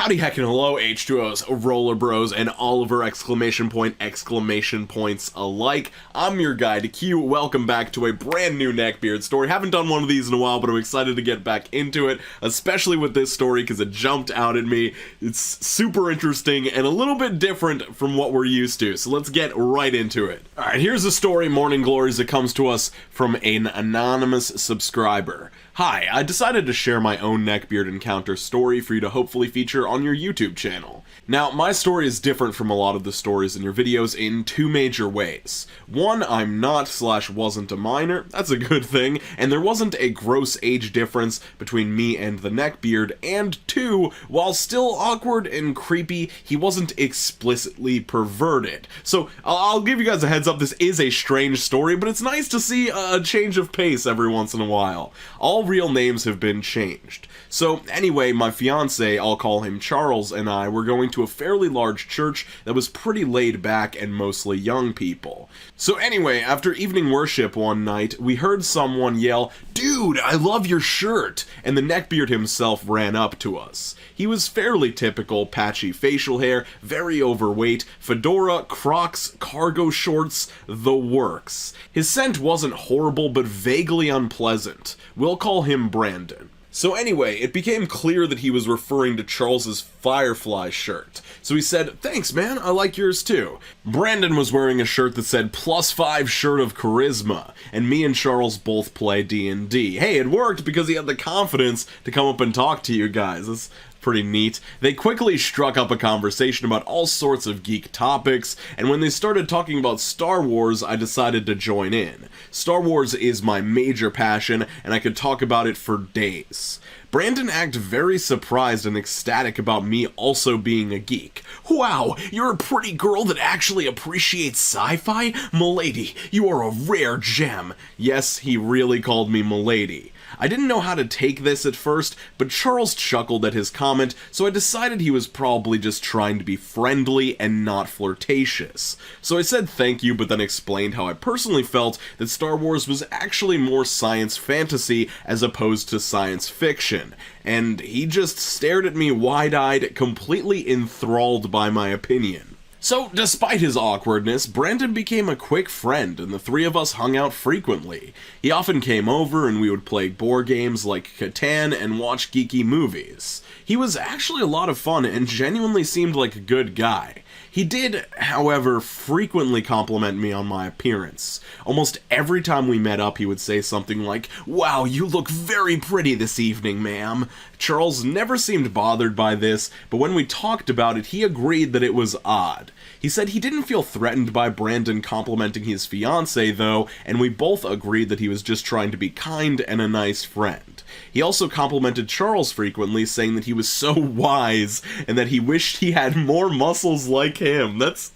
Howdy heckin' hello H2Os, Roller Bros, and Oliver exclamation points alike. I'm your guy to Q. Welcome back to a brand new Neckbeard story. Haven't done one of these in a while, but I'm excited to get back into it, especially with this story because it jumped out at me. It's super interesting and a little bit different from what we're used to, so let's get right into it. Alright, here's a story, Morning Glories, that comes to us from an anonymous subscriber. Hi, I decided to share my own Neckbeard encounter story for you to hopefully feature on your YouTube channel. Now, my story is different from a lot of the stories in your videos in two major ways. One, I'm not/wasn't a minor, that's a good thing, and there wasn't a gross age difference between me and the Neckbeard, and two, while still awkward and creepy, he wasn't explicitly perverted. So, I'll give you guys a heads up, this is a strange story, but it's nice to see a change of pace every once in a while. All real names have been changed. So anyway, my fiance, I'll call him Charles, and I were going to a fairly large church that was pretty laid back and mostly young people. So anyway, after evening worship one night, we heard someone yell, "Dude, I love your shirt!" and the Neckbeard himself ran up to us. He was fairly typical, patchy facial hair, very overweight, fedora, Crocs, cargo shorts, the works. His scent wasn't horrible, but vaguely unpleasant. We'll call him Brandon. So anyway, it became clear that he was referring to Charles's Firefly shirt. So he said, "Thanks man, I like yours too." Brandon was wearing a shirt that said +5 shirt of charisma, and me and Charles both play D&D. Hey, it worked because he had the confidence to come up and talk to you guys. That's pretty neat. They quickly struck up a conversation about all sorts of geek topics, and when they started talking about Star Wars, I decided to join in. Star Wars is my major passion, and I could talk about it for days. Brandon acted very surprised and ecstatic about me also being a geek. "Wow, you're a pretty girl that actually appreciates sci-fi? M'lady, you are a rare gem." Yes, he really called me M'lady. I didn't know how to take this at first, but Charles chuckled at his comment, so I decided he was probably just trying to be friendly and not flirtatious. So I said thank you, but then explained how I personally felt that Star Wars was actually more science fantasy as opposed to science fiction, and he just stared at me wide-eyed, completely enthralled by my opinion. So, despite his awkwardness, Brandon became a quick friend, and the three of us hung out frequently. He often came over, and we would play board games like Catan and watch geeky movies. He was actually a lot of fun, and genuinely seemed like a good guy. He did, however, frequently compliment me on my appearance. Almost every time we met up, he would say something like, "Wow, you look very pretty this evening, ma'am." Charles never seemed bothered by this, but when we talked about it, he agreed that it was odd. He said he didn't feel threatened by Brandon complimenting his fiancée, though, and we both agreed that he was just trying to be kind and a nice friend. He also complimented Charles frequently, saying that he was so wise, and that he wished he had more muscles like him. That's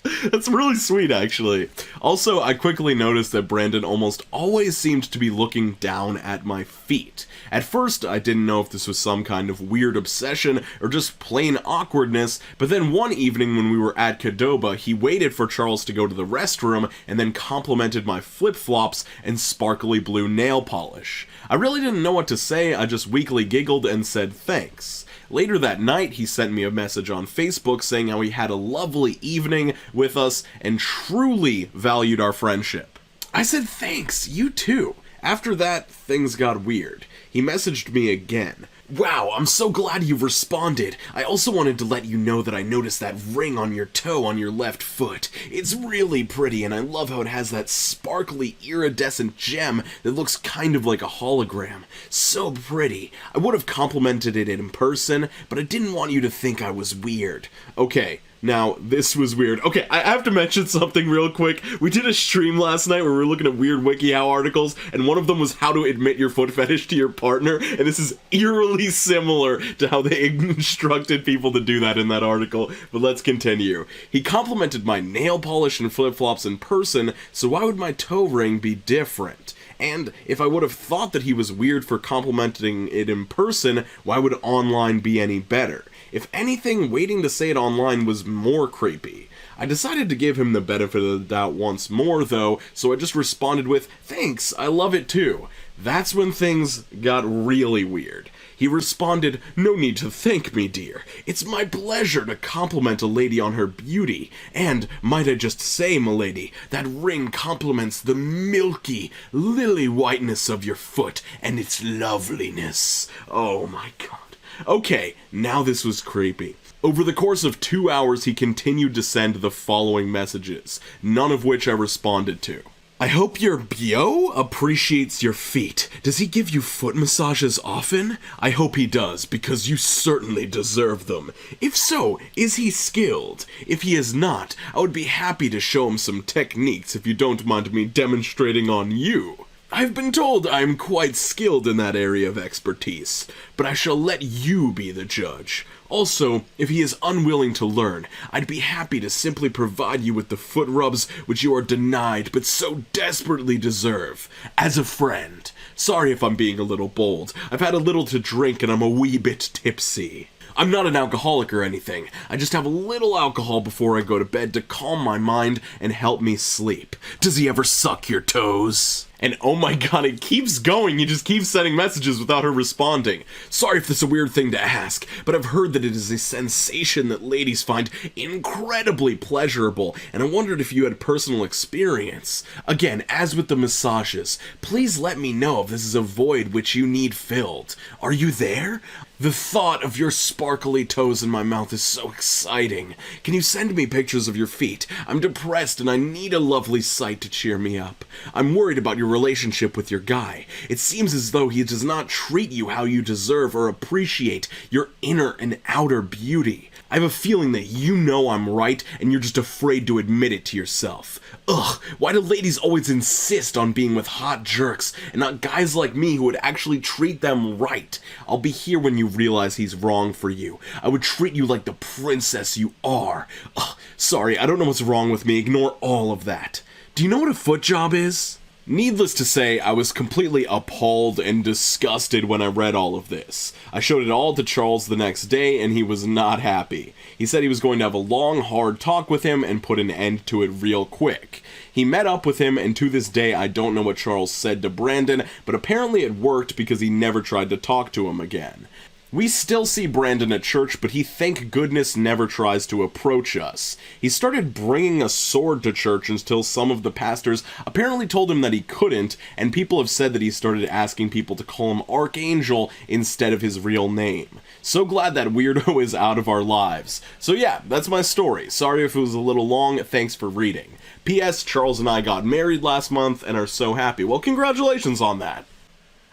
really sweet, actually. Also, I quickly noticed that Brandon almost always seemed to be looking down at my feet. At first, I didn't know if this was some kind of weird obsession or just plain awkwardness, but then one evening when we were at Qdoba, he waited for Charles to go to the restroom and then complimented my flip-flops and sparkly blue nail polish. I really didn't know what to say, I just weakly giggled and said thanks. Later that night, he sent me a message on Facebook saying how he had a lovely evening with us and truly valued our friendship. I said thanks, you too. After that, things got weird. He messaged me again. "Wow, I'm so glad you've responded. I also wanted to let you know that I noticed that ring on your toe on your left foot. It's really pretty, and I love how it has that sparkly, iridescent gem that looks kind of like a hologram. So pretty. I would have complimented it in person, but I didn't want you to think I was weird." Okay. Now, this was weird. Okay, I have to mention something real quick. We did a stream last night where we were looking at weird Wikihow articles, and one of them was how to admit your foot fetish to your partner, and this is eerily similar to how they instructed people to do that in that article, but let's continue. He complimented my nail polish and flip-flops in person, so why would my toe ring be different? And if I would have thought that he was weird for complimenting it in person, why would online be any better? If anything, waiting to say it online was more creepy. I decided to give him the benefit of the doubt once more, though, so I just responded with, "Thanks, I love it too." That's when things got really weird. He responded, "No need to thank me, dear. It's my pleasure to compliment a lady on her beauty. And, might I just say, milady, that ring complements the milky, lily whiteness of your foot and its loveliness." Oh my god. Okay, now this was creepy. Over the course of 2 hours, he continued to send the following messages, none of which I responded to. "I hope your beau appreciates your feet. Does he give you foot massages often? I hope he does, because you certainly deserve them. If so, is he skilled? If he is not, I would be happy to show him some techniques if you don't mind me demonstrating on you. I've been told I'm quite skilled in that area of expertise, but I shall let you be the judge. Also, if he is unwilling to learn, I'd be happy to simply provide you with the foot rubs which you are denied but so desperately deserve. As a friend. Sorry if I'm being a little bold. I've had a little to drink and I'm a wee bit tipsy. I'm not an alcoholic or anything. I just have a little alcohol before I go to bed to calm my mind and help me sleep. Does he ever suck your toes?" And oh my god, it keeps going. He just keeps sending messages without her responding. "Sorry if this is a weird thing to ask, but I've heard that it is a sensation that ladies find incredibly pleasurable, and I wondered if you had personal experience. Again, as with the massages, please let me know if this is a void which you need filled. Are you there? The thought of your sparkly toes in my mouth is so exciting. Can you send me pictures of your feet? I'm depressed and I need a lovely sight to cheer me up. I'm worried about your relationship with your guy. It seems as though he does not treat you how you deserve or appreciate your inner and outer beauty. I have a feeling that you know I'm right and you're just afraid to admit it to yourself. Ugh, why do ladies always insist on being with hot jerks and not guys like me who would actually treat them right? I'll be here when you realize he's wrong for you. I would treat you like the princess you are. Ugh, sorry, I don't know what's wrong with me. Ignore all of that. Do you know what a foot job is? Needless to say, I was completely appalled and disgusted when I read all of this. I showed it all to Charles the next day, and he was not happy. He said he was going to have a long, hard talk with him and put an end to it real quick. He met up with him, and to this day, I don't know what Charles said to Brandon, but apparently it worked because he never tried to talk to him again. We still see Brandon at church, but he, thank goodness, never tries to approach us. He started bringing a sword to church until some of the pastors apparently told him that he couldn't, and people have said that he started asking people to call him Archangel instead of his real name. So glad that weirdo is out of our lives. So yeah, that's my story. Sorry if it was a little long, thanks for reading. P.S. Charles and I got married last month and are so happy. Well, congratulations on that.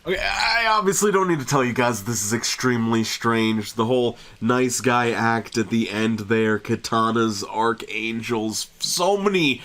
Okay, I obviously don't need to tell you guys this is extremely strange. The whole nice guy act at the end there, katanas, archangels, so many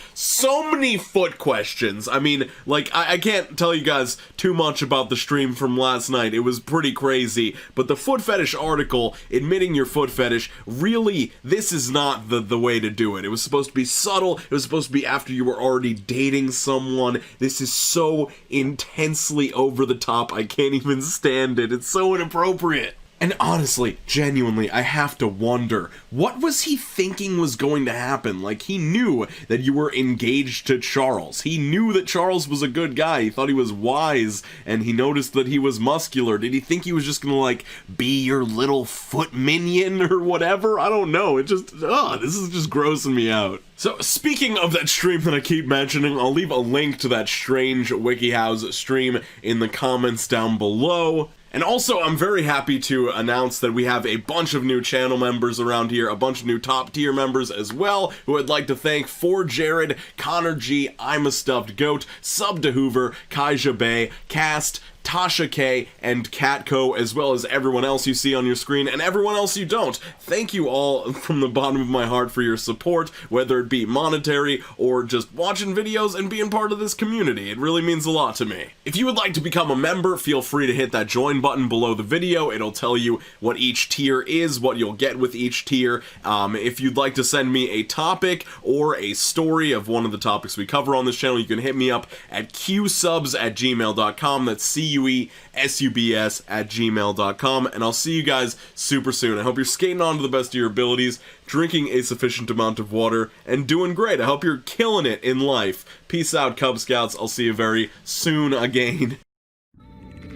foot questions. I mean, like, I can't tell you guys too much about the stream from last night. It was pretty crazy, but the foot fetish article, admitting your foot fetish, really, this is not the way to do it. It was supposed to be subtle. It was supposed to be after you were already dating someone. This is so intensely over the top. I can't even stand it. It's so inappropriate. And honestly, genuinely, I have to wonder, what was he thinking was going to happen? Like, he knew that you were engaged to Charles. He knew that Charles was a good guy. He thought he was wise, and he noticed that he was muscular. Did he think he was just gonna, like, be your little foot minion or whatever? I don't know. It just, this is just grossing me out. So, speaking of that stream that I keep mentioning, I'll leave a link to that strange Wikihow's stream in the comments down below. And also, I'm very happy to announce that we have a bunch of new channel members around here, a bunch of new top tier members as well, who I'd like to thank: For Jared, Connor G, I'm a Stuffed Goat, Sub to Hoover, Kaija Bay, Cast, Tasha K, and Catco, as well as everyone else you see on your screen, and everyone else you don't. Thank you all from the bottom of my heart for your support, whether it be monetary or just watching videos and being part of this community. It really means a lot to me. If you would like to become a member, feel free to hit that join button below the video. It'll tell you what each tier is, what you'll get with each tier. If you'd like to send me a topic or a story of one of the topics we cover on this channel, you can hit me up at qsubs@gmail.com. That's QESUBS@gmail.com, and I'll see you guys super soon. I hope you're skating on to the best of your abilities, drinking a sufficient amount of water, and doing great. I hope you're killing it in life. Peace out, Cub Scouts. I'll see you very soon again.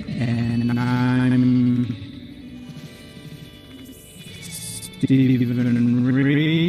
And I'm Steven Reed.